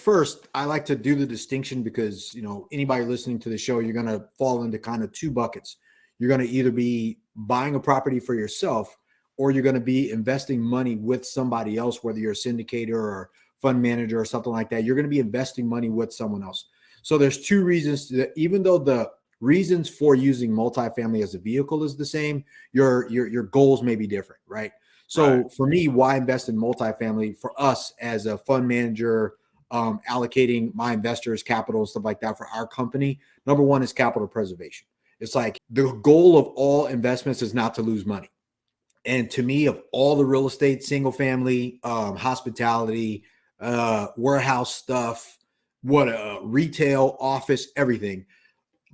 first, I like to do the distinction because, anybody listening to the show, you're going to fall into kind of two buckets. You're going to either be buying a property for yourself, or you're going to be investing money with somebody else, whether you're a syndicator or fund manager or something like that. You're going to be investing money with someone else. So there's two reasons that, even though the reasons for using multifamily as a vehicle is the same, your goals may be different, right? So for me, why invest in multifamily? For us as a fund manager, allocating my investors' capital and stuff like that for our company, number one is capital preservation. It's like the goal of all investments is not to lose money. And to me, of all the real estate, single family, hospitality, warehouse stuff, retail, office, everything.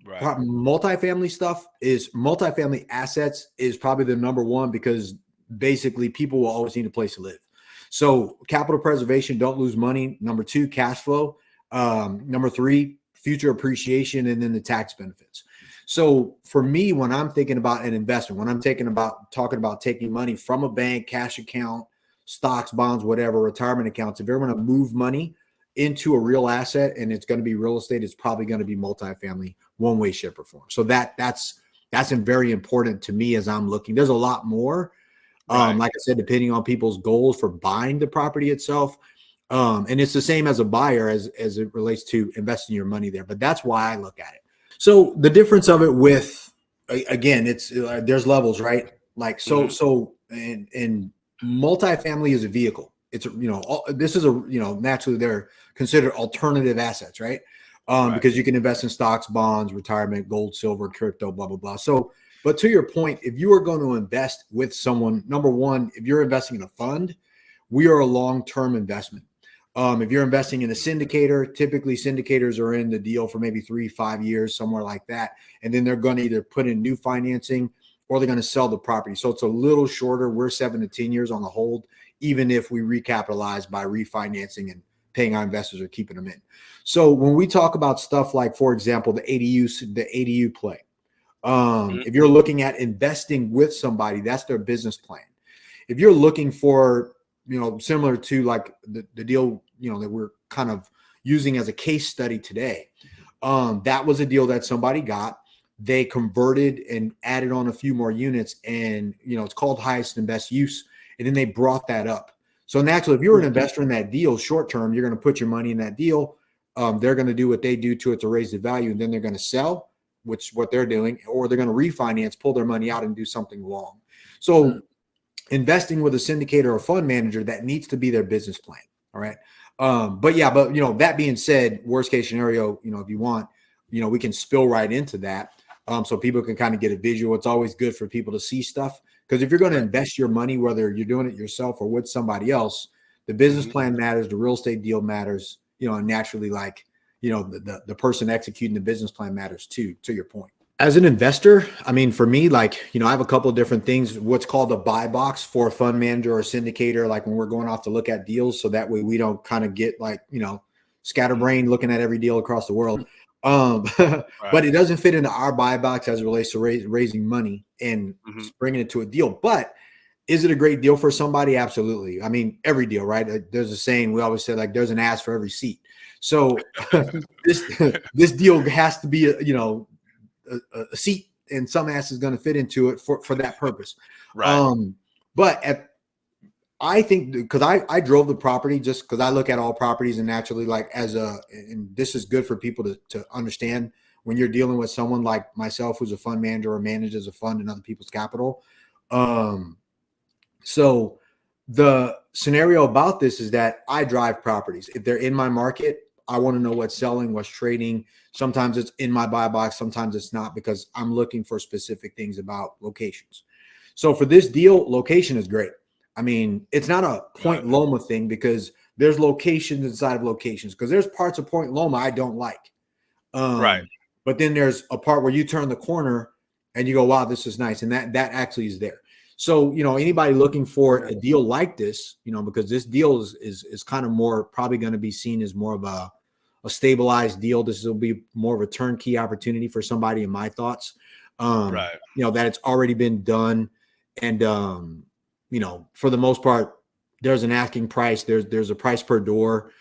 Multifamily assets is probably the number one, because basically people will always need a place to live. So capital preservation, don't lose money. Number two, cash flow. Number three, future appreciation, and then the tax benefits. So for me, when I'm thinking about an investment, when I'm talking about taking money from a bank, cash account, stocks, bonds, whatever, retirement accounts, if you're going to move money into a real asset and it's going to be real estate, it's probably going to be multifamily, one way, shape, or form. So that's very important to me as I'm looking. There's a lot more. Like I said, depending on people's goals for buying the property itself. And it's the same as a buyer as it relates to investing your money there. But that's why I look at it. So the difference of it with, again, it's there's levels, right? Like, so and multifamily is a vehicle. It's, this is naturally they're considered alternative assets, right? Because you can invest in stocks, bonds, retirement, gold, silver, crypto, blah, blah, blah. So, but to your point, if you are going to invest with someone, number one, if you're investing in a fund, we are a long-term investment. If you're investing in a syndicator, typically syndicators are in the deal for maybe 3-5 years, somewhere like that. And then they're going to either put in new financing or they're going to sell the property. So it's a little shorter. We're 7 to 10 years on the hold, even if we recapitalize by refinancing and paying our investors or keeping them in. So when we talk about stuff like, for example, the ADU play, if you're looking at investing with somebody, that's their business plan. If you're looking for, similar to like the deal, that we're kind of using as a case study today, that was a deal that somebody got. They converted and added on a few more units, and it's called highest and best use. And then they brought that up. So naturally, if you're an investor in that deal, short term, you're going to put your money in that deal. They're going to do what they do to it to raise the value, and then they're going to sell, which what they're doing, or they're going to refinance, pull their money out and do something long. So investing with a syndicator or fund manager, that needs to be their business plan. All right. But that being said, worst case scenario, if you want, we can spill right into that. So people can kind of get a visual. It's always good for people to see stuff, because if you're going to invest your money, whether you're doing it yourself or with somebody else, the business plan matters, the real estate deal matters, and naturally, like, the person executing the business plan matters too, to your point. As an investor, I mean, for me, like, I have a couple of different things, what's called a buy box for a fund manager or a syndicator, like when we're going off to look at deals. So that way we don't kind of get like, scatterbrained looking at every deal across the world. But it doesn't fit into our buy box as it relates to raising money and bringing it to a deal. But is it a great deal for somebody? Absolutely. I mean, every deal, right? There's a saying, we always say, like, there's an ass for every seat. So this deal has to be, a seat, and some ass is going to fit into it for that purpose. But I think, because I drove the property, just because I look at all properties, and naturally, like, and this is good for people to understand when you're dealing with someone like myself, who's a fund manager or manages a fund in other people's capital. So the scenario about this is that I drive properties. If they're in my market, I want to know what's selling, what's trading. Sometimes it's in my buy box, sometimes it's not, because I'm looking for specific things about locations. So for this deal, location is great. I mean, it's not a Point Loma thing, because there's locations inside of locations, because there's parts of Point Loma I don't like. But then there's a part where you turn the corner and you go, wow, this is nice. And that actually is there. So, anybody looking for a deal like this, because this deal is kind of more probably going to be seen as more of a stabilized deal. This will be more of a turnkey opportunity for somebody, in my thoughts, that it's already been done. And, for the most part, there's an asking price. There's a price per door.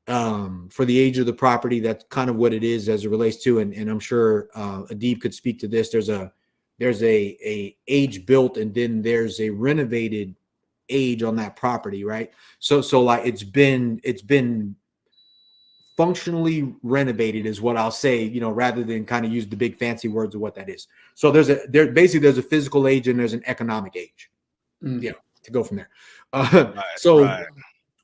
For the age of the property. That's kind of what it is as it relates to, and I'm sure Adib could speak to this. There's a age built, and then there's a renovated age on that property, right? So like it's been functionally renovated is what I'll say, rather than kind of use the big fancy words of what that is. So there's a physical age and there's an economic age, to go from there. Right.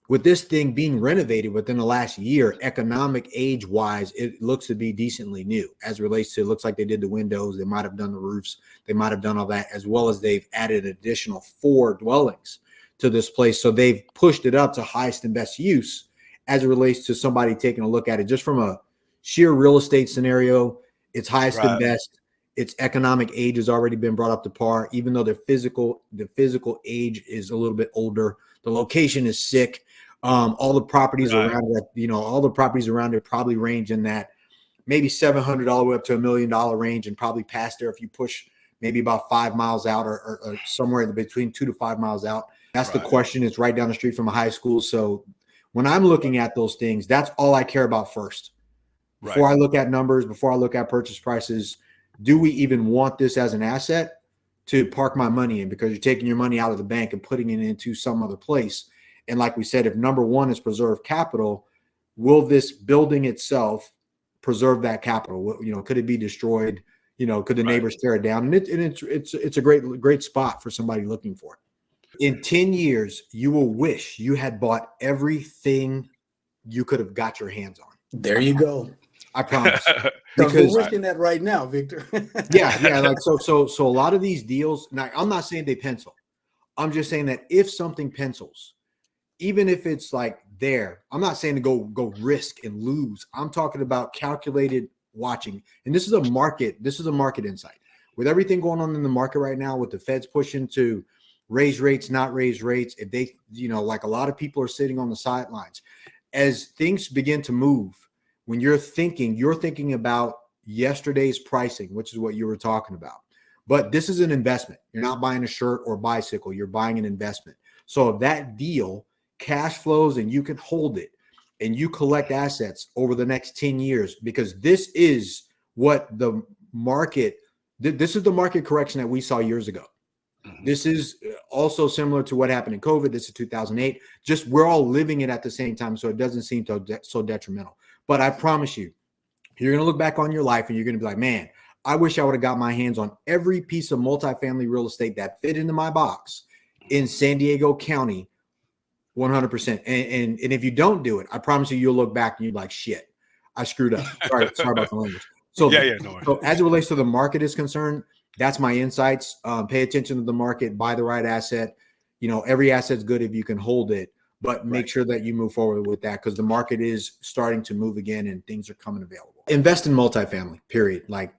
With this thing being renovated within the last year, economic age wise, it looks to be decently new as it relates to, it looks like they did the windows. They might have done the roofs. They might have done all that, as well as they've added an additional 4 dwellings to this place. So they've pushed it up to highest and best use as it relates to somebody taking a look at it. Just from a sheer real estate scenario, it's highest and best. Its economic age has already been brought up to par, even though the physical age is a little bit older. The location is sick. All the properties around it, all the properties around it probably range in that maybe $700 all the way up to $1 million range, and probably past there if you push maybe about 5 miles out or somewhere in between 2 to 5 miles out. That's the question. It's right down the street from a high school. So when I'm looking at those things, that's all I care about first. Before I look at numbers, before I look at purchase prices, do we even want this as an asset to park my money in? Because you're taking your money out of the bank and putting it into some other place. And like we said, if number one is preserve capital, will this building itself preserve that capital? Could it be destroyed? Could the neighbors tear it down? And it's a great spot for somebody looking for it. In 10 years, you will wish you had bought everything you could have got your hands on. There you go. I promise. Because we're wishing that right now, Victor. yeah. Like so a lot of these deals. Now, I'm not saying they pencil. I'm just saying that if something pencils, even if it's like there, I'm not saying to go risk and lose. I'm talking about calculated watching. And this is a market insight. With everything going on in the market right now, with the Feds pushing to raise rates, not raise rates, if they, like a lot of people are sitting on the sidelines. As things begin to move, when you're thinking about yesterday's pricing, which is what you were talking about. But this is an investment. You're not buying a shirt or bicycle. You're buying an investment. So if that deal cash flows and you can hold it and you collect assets over the next 10 years, because this is what the market correction that we saw years ago. This is also similar to what happened in COVID. This is 2008. Just we're all living it at the same time, so it doesn't seem so detrimental. But I promise you, you're going to look back on your life and you're going to be like, man, I wish I would have got my hands on every piece of multifamily real estate that fit into my box in San Diego County, 100%. And if you don't do it, I promise you'll look back and you're like, shit, I screwed up. Sorry about the language. So, so as it relates to the market is concerned, that's my insights. Pay attention to the market, buy the right asset. Every asset's good if you can hold it, but make sure that you move forward with that, because the market is starting to move again and things are coming available. Invest in multifamily, period. Like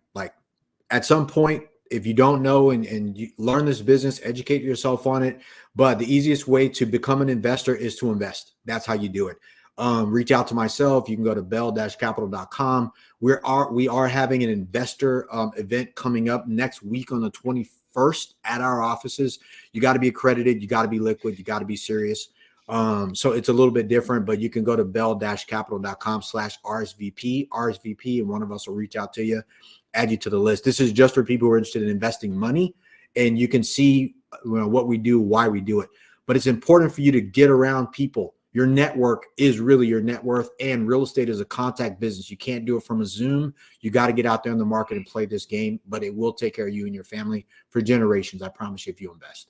at some point, if you don't know and you learn this business, educate yourself on it. But the easiest way to become an investor is to invest. That's how you do it. Reach out to myself. You can go to bell-capital.com. We are having an investor event coming up next week on the 21st at our offices. You got to be accredited. You got to be liquid. You got to be serious. So it's a little bit different, but you can go to bell-capital.com/RSVP, and one of us will reach out to you, add you to the list. This is just for people who are interested in investing money, and you can see what we do, why we do it. But it's important for you to get around people. Your network is really your net worth, and real estate is a contact business. You can't do it from a Zoom. You got to get out there in the market and play this game, but it will take care of you and your family for generations. I promise you, if you invest.